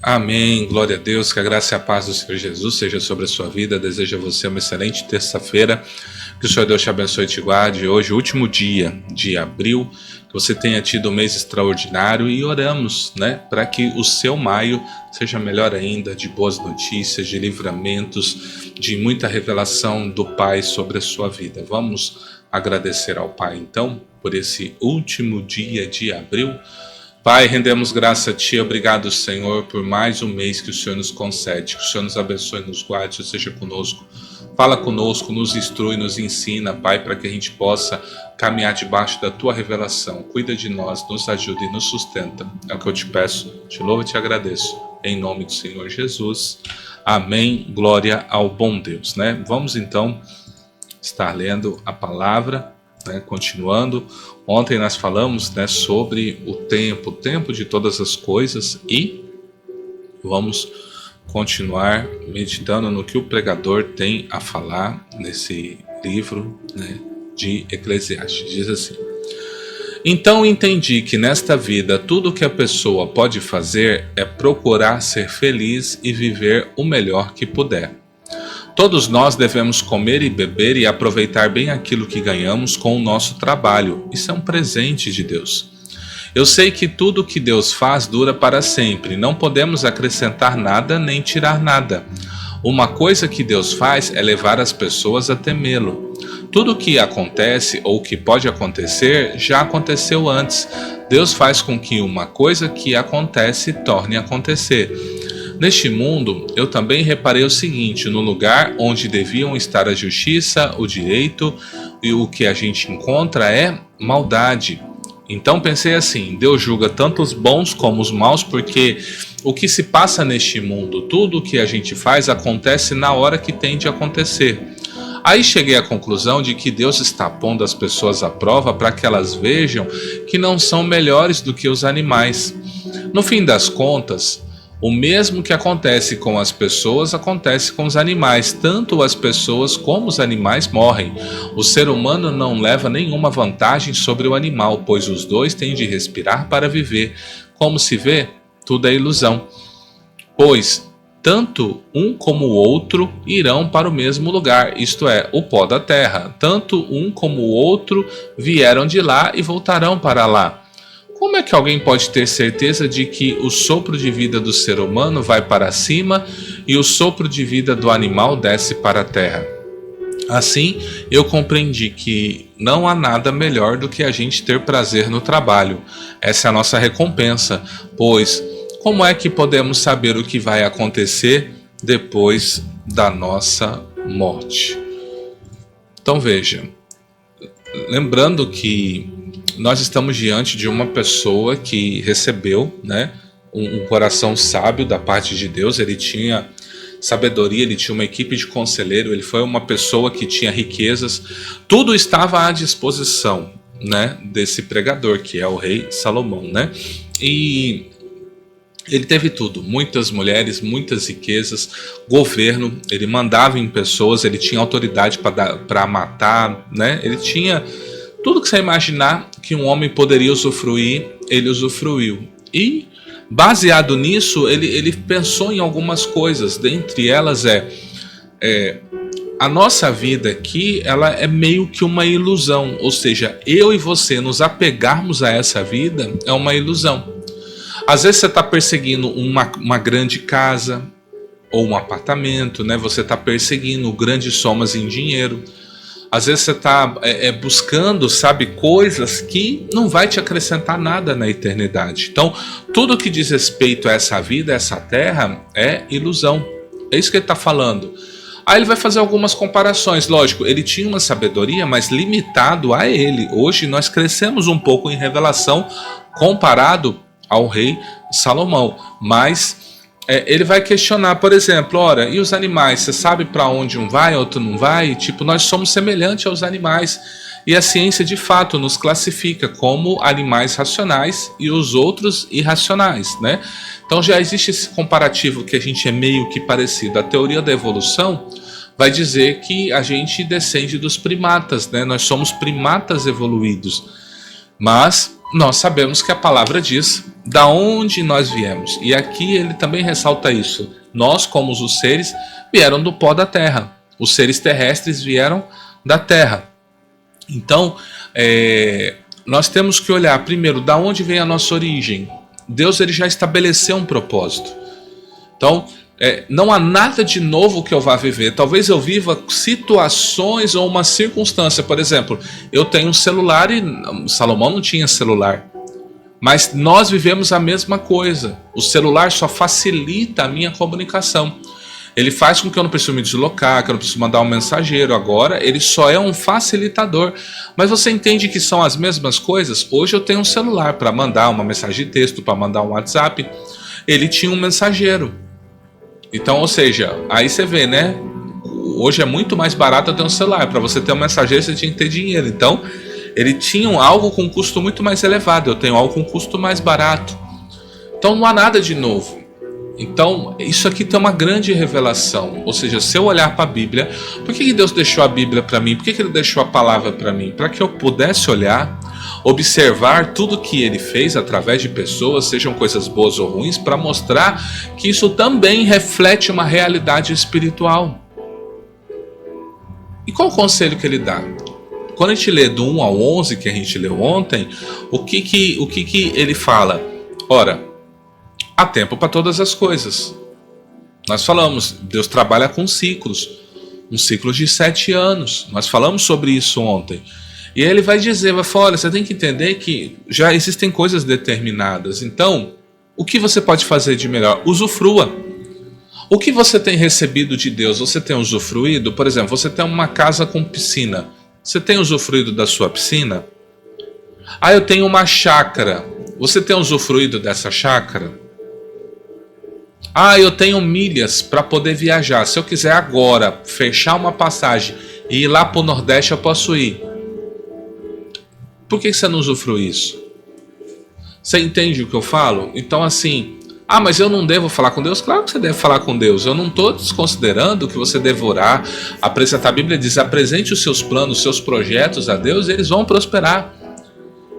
Amém, glória a Deus, que a graça e a paz do Senhor Jesus seja sobre a sua vida. Desejo a você uma excelente terça-feira, que o Senhor Deus te abençoe e te guarde. Hoje, o último dia de abril, que você tenha tido um mês extraordinário e oramos, para que o seu maio seja melhor ainda, de boas notícias, de livramentos, de muita revelação do Pai sobre a sua vida. Vamos agradecer ao Pai, então, por esse último dia de abril. Pai, rendemos graça a Ti, obrigado, Senhor, por mais um mês que o Senhor nos concede, que o Senhor nos abençoe, nos guarde, seja conosco, fala conosco, nos instrui, nos ensina, Pai, para que a gente possa caminhar debaixo da Tua revelação. Cuida de nós, nos ajuda e nos sustenta, é o que eu te peço, te louvo e te agradeço, em nome do Senhor Jesus, amém, glória ao bom Deus, Vamos então estar lendo a palavra, continuando. Ontem nós falamos sobre o tempo de todas as coisas e vamos continuar meditando no que o pregador tem a falar nesse livro de Eclesiastes. Diz assim: então entendi que nesta vida tudo que a pessoa pode fazer é procurar ser feliz e viver o melhor que puder. Todos nós devemos comer e beber e aproveitar bem aquilo que ganhamos com o nosso trabalho. Isso é um presente de Deus. Eu sei que tudo que Deus faz dura para sempre. Não podemos acrescentar nada nem tirar nada. Uma coisa que Deus faz é levar as pessoas a temê-lo. Tudo que acontece ou que pode acontecer já aconteceu antes. Deus faz com que uma coisa que acontece torne a acontecer. Neste mundo, eu também reparei o seguinte: no lugar onde deviam estar a justiça, o direito, e o que a gente encontra é maldade. Então pensei assim: Deus julga tanto os bons como os maus, porque o que se passa neste mundo, tudo o que a gente faz acontece na hora que tem de acontecer. Aí cheguei à conclusão de que Deus está pondo as pessoas à prova para que elas vejam que não são melhores do que os animais. No fim das contas, o mesmo que acontece com as pessoas acontece com os animais. Tanto as pessoas como os animais morrem. O ser humano não leva nenhuma vantagem sobre o animal, pois os dois têm de respirar para viver. Como se vê, tudo é ilusão. Pois tanto um como o outro irão para o mesmo lugar, isto é, o pó da terra. Tanto um como o outro vieram de lá e voltarão para lá. Como é que alguém pode ter certeza de que o sopro de vida do ser humano vai para cima e o sopro de vida do animal desce para a terra? Assim, eu compreendi que não há nada melhor do que a gente ter prazer no trabalho. Essa é a nossa recompensa, pois como é que podemos saber o que vai acontecer depois da nossa morte? Então veja, lembrando que nós estamos diante de uma pessoa que recebeu um coração sábio da parte de Deus. Ele tinha sabedoria, ele tinha uma equipe de conselheiro, ele foi uma pessoa que tinha riquezas, tudo estava à disposição desse pregador, que é o rei Salomão. E ele teve tudo, muitas mulheres, muitas riquezas, governo, ele mandava em pessoas, ele tinha autoridade para matar, ele tinha tudo que você imaginar que um homem poderia usufruir, ele usufruiu. E, baseado nisso, ele pensou em algumas coisas. Dentre elas a nossa vida aqui, ela é meio que uma ilusão. Ou seja, eu e você nos apegarmos a essa vida é uma ilusão. Às vezes você está perseguindo uma grande casa ou um apartamento, você está perseguindo grandes somas em dinheiro. Às vezes você está buscando, coisas que não vai te acrescentar nada na eternidade. Então, tudo que diz respeito a essa vida, a essa terra, é ilusão. É isso que ele está falando. Aí ele vai fazer algumas comparações. Lógico, ele tinha uma sabedoria, mas limitado a ele. Hoje nós crescemos um pouco em revelação comparado ao rei Salomão. Mas ele vai questionar, por exemplo, ora, e os animais? Você sabe para onde um vai, outro não vai? Nós somos semelhantes aos animais. E a ciência, de fato, nos classifica como animais racionais e os outros irracionais, Então já existe esse comparativo que a gente é meio que parecido. A teoria da evolução vai dizer que a gente descende dos primatas, Nós somos primatas evoluídos. Mas nós sabemos que a palavra diz da onde nós viemos. E aqui ele também ressalta isso. Nós, como os seres, vieram do pó da terra. Os seres terrestres vieram da terra. Então, nós temos que olhar primeiro da onde vem a nossa origem. Deus ele já estabeleceu um propósito. Então, não há nada de novo que eu vá viver. Talvez eu viva situações ou uma circunstância. Por exemplo, eu tenho um celular e Salomão não tinha celular. Mas nós vivemos a mesma coisa. O celular só facilita a minha comunicação. Ele faz com que eu não preciso me deslocar, que eu não preciso mandar um mensageiro agora. Ele só é um facilitador. Mas você entende que são as mesmas coisas? Hoje eu tenho um celular para mandar uma mensagem de texto, para mandar um WhatsApp. Ele tinha um mensageiro. Então, ou seja, aí você vê, né? Hoje é muito mais barato ter um celular. Para você ter um mensageiro, você tinha que ter dinheiro. Então, ele tinha algo com custo muito mais elevado. Eu tenho algo com custo mais barato. Então, não há nada de novo. Então, isso aqui tem uma grande revelação. Ou seja, se eu olhar para a Bíblia, por que Deus deixou a Bíblia para mim? Por que Ele deixou a palavra para mim? Para que eu pudesse olhar, observar tudo que Ele fez através de pessoas, sejam coisas boas ou ruins, para mostrar que isso também reflete uma realidade espiritual. E qual o conselho que Ele dá? Quando a gente lê do 1 ao 11, que a gente leu ontem, o que Ele fala? Ora, há tempo para todas as coisas. Nós falamos, Deus trabalha com ciclos. Um ciclo de 7 anos. Nós falamos sobre isso ontem. E aí ele vai dizer, vai falar, olha, você tem que entender que já existem coisas determinadas. Então, o que você pode fazer de melhor? Usufrua. O que você tem recebido de Deus? Você tem usufruído? Por exemplo, você tem uma casa com piscina. Você tem usufruído da sua piscina? Ah, eu tenho uma chácara. Você tem usufruído dessa chácara? Ah, eu tenho milhas para poder viajar. Se eu quiser agora fechar uma passagem e ir lá para o Nordeste, eu posso ir. Por que você não usufrui isso? Você entende o que eu falo? Então assim, mas eu não devo falar com Deus? Claro que você deve falar com Deus. Eu não estou desconsiderando que você deve orar. A Bíblia diz, apresente os seus planos, os seus projetos a Deus e eles vão prosperar.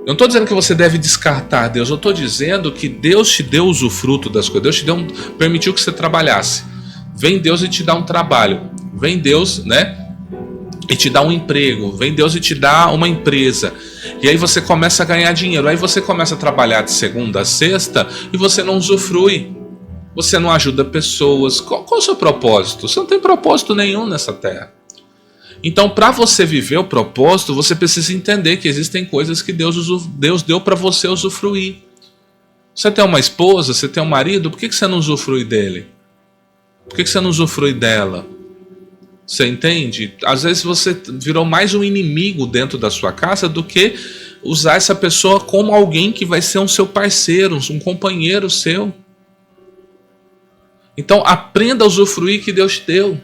Eu não estou dizendo que você deve descartar Deus, eu estou dizendo que Deus te deu usufruto das coisas, Deus permitiu que você trabalhasse. Vem Deus e te dá um trabalho, vem Deus, né, e te dá um emprego, vem Deus e te dá uma empresa. E aí você começa a ganhar dinheiro, aí você começa a trabalhar de segunda a sexta e você não usufrui, você não ajuda pessoas. Qual é o seu propósito? Você não tem propósito nenhum nessa terra. Então, para você viver o propósito, você precisa entender que existem coisas que Deus deu para você usufruir. Você tem uma esposa, você tem um marido, por que você não usufrui dele? Por que você não usufrui dela? Você entende? Às vezes você virou mais um inimigo dentro da sua casa do que usar essa pessoa como alguém que vai ser um seu parceiro, um companheiro seu. Então, aprenda a usufruir que Deus te deu.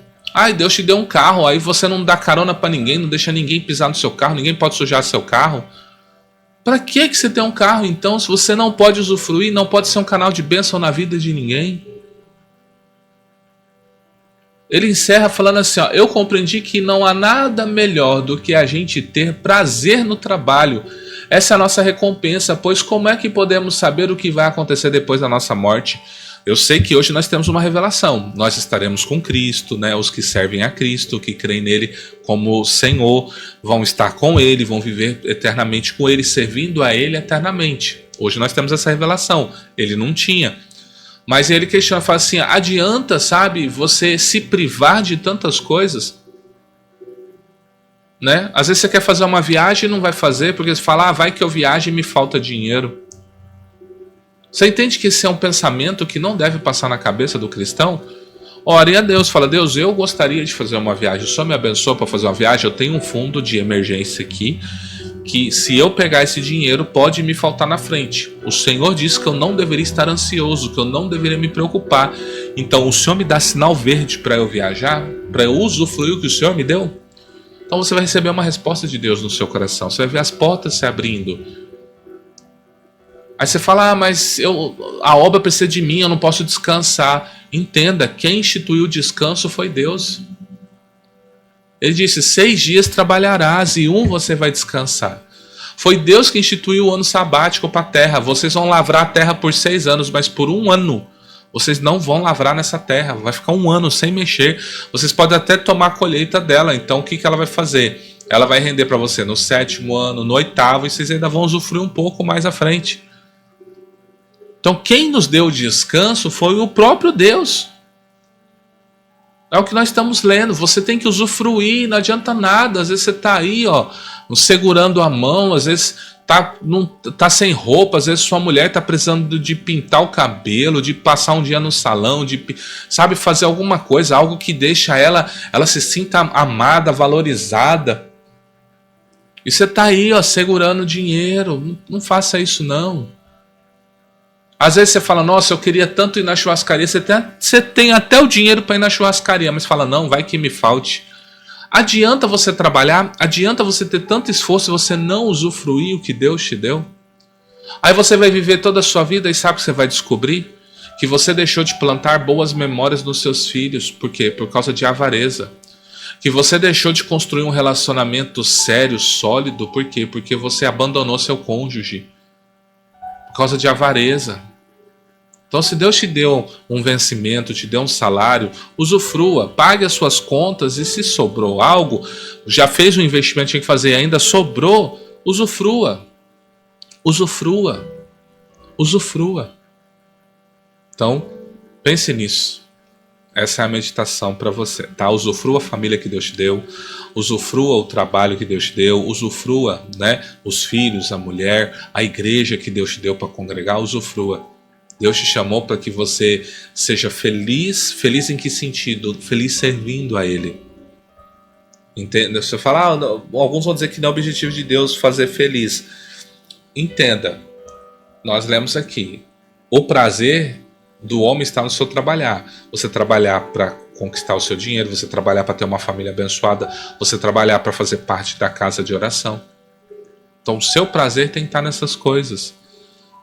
Deus te deu um carro, aí você não dá carona para ninguém, não deixa ninguém pisar no seu carro, ninguém pode sujar seu carro. Para que você tem um carro então, se você não pode usufruir, não pode ser um canal de bênção na vida de ninguém? Ele encerra falando assim, eu compreendi que não há nada melhor do que a gente ter prazer no trabalho. Essa é a nossa recompensa, pois como é que podemos saber o que vai acontecer depois da nossa morte? Eu sei que hoje nós temos uma revelação, nós estaremos com Cristo, né? Os que servem a Cristo, que creem nele como Senhor, vão estar com ele, vão viver eternamente com ele, servindo a ele eternamente. Hoje nós temos essa revelação, ele não tinha. Mas ele questiona, fala assim, adianta, sabe, você se privar de tantas coisas? Né? Às vezes você quer fazer uma viagem e não vai fazer, porque você fala, vai que eu viaje e me falta dinheiro. Você entende que esse é um pensamento que não deve passar na cabeça do cristão? Ore a Deus, fala, Deus, eu gostaria de fazer uma viagem, o Senhor me abençoa para fazer uma viagem, eu tenho um fundo de emergência aqui, que se eu pegar esse dinheiro pode me faltar na frente. O Senhor disse que eu não deveria estar ansioso, que eu não deveria me preocupar. Então o Senhor me dá sinal verde para eu viajar, para eu usufruir o que o Senhor me deu? Então você vai receber uma resposta de Deus no seu coração, você vai ver as portas se abrindo. Aí você fala, mas a obra precisa de mim, eu não posso descansar. Entenda, quem instituiu o descanso foi Deus. Ele disse, 6 dias trabalharás e 1 você vai descansar. Foi Deus que instituiu o ano sabático para a terra. Vocês vão lavrar a terra por 6 anos, mas por 1 ano vocês não vão lavrar nessa terra. Vai ficar 1 ano sem mexer. Vocês podem até tomar a colheita dela. Então o que ela vai fazer? Ela vai render para você no 7º ano, no 8º, e vocês ainda vão usufruir um pouco mais à frente. Então quem nos deu o descanso foi o próprio Deus. É o que nós estamos lendo. Você tem que usufruir, não adianta nada. Às vezes você está aí, ó, segurando a mão, às vezes tá sem roupa, às vezes sua mulher está precisando de pintar o cabelo, de passar um dia no salão, de, sabe, fazer alguma coisa, algo que deixa ela se sinta amada, valorizada. E você está aí, ó, segurando dinheiro. Não faça isso, não. Às vezes você fala, nossa, eu queria tanto ir na churrascaria. Você tem até o dinheiro para ir na churrascaria, mas fala, não, vai que me falte. Adianta você trabalhar? Adianta você ter tanto esforço e você não usufruir o que Deus te deu? Aí você vai viver toda a sua vida e sabe o que você vai descobrir? Que você deixou de plantar boas memórias nos seus filhos. Por quê? Por causa de avareza. Que você deixou de construir um relacionamento sério, sólido. Por quê? Porque você abandonou seu cônjuge. Por causa de avareza. Então, se Deus te deu um vencimento, te deu um salário, usufrua, pague as suas contas e se sobrou algo, já fez um investimento, tinha que fazer, ainda sobrou, usufrua. Usufrua. Usufrua. Então, pense nisso. Essa é a meditação para você, tá? Usufrua a família que Deus te deu, usufrua o trabalho que Deus te deu, usufrua, né, os filhos, a mulher, a igreja que Deus te deu para congregar, usufrua. Deus te chamou para que você seja feliz. Feliz em que sentido? Feliz servindo a Ele. Entenda? Você fala, alguns vão dizer que não é o objetivo de Deus fazer feliz. Entenda, nós lemos aqui, o prazer do homem está no seu trabalhar. Você trabalhar para conquistar o seu dinheiro, você trabalhar para ter uma família abençoada, você trabalhar para fazer parte da casa de oração. Então o seu prazer tem que estar nessas coisas.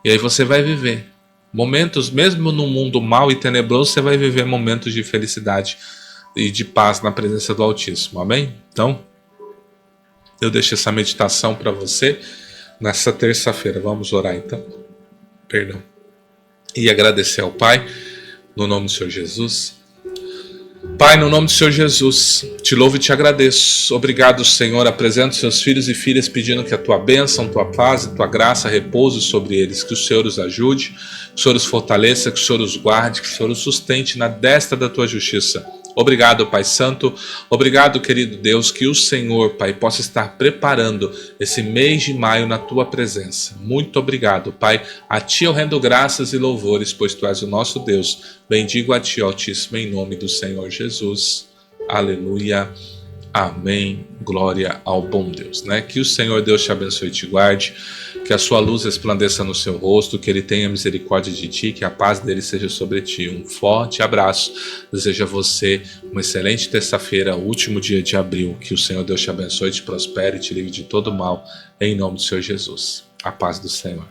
E aí você vai viver momentos, mesmo no mundo mau e tenebroso, você vai viver momentos de felicidade e de paz na presença do Altíssimo. Amém? Então, eu deixo essa meditação para você nessa terça-feira. Vamos orar então. Perdão. E agradecer ao Pai, no nome do Senhor Jesus. Pai, no nome do Senhor Jesus, te louvo e te agradeço. Obrigado, Senhor. Apresento seus filhos e filhas pedindo que a tua bênção, tua paz e tua graça repouse sobre eles. Que o Senhor os ajude, que o Senhor os fortaleça, que o Senhor os guarde, que o Senhor os sustente na destra da tua justiça. Obrigado, Pai Santo. Obrigado, querido Deus, que o Senhor, Pai, possa estar preparando esse mês de maio na tua presença. Muito obrigado, Pai. A ti eu rendo graças e louvores, pois tu és o nosso Deus. Bendigo a ti, Altíssimo, em nome do Senhor Jesus. Aleluia. Amém. Glória ao bom Deus, né? Que o Senhor Deus te abençoe e te guarde, que a sua luz resplandeça no seu rosto, que ele tenha misericórdia de ti, que a paz dele seja sobre ti. Um forte abraço. Desejo a você uma excelente terça-feira, último dia de abril. Que o Senhor Deus te abençoe, te prospere e te livre de todo mal, em nome do Senhor Jesus. A paz do Senhor.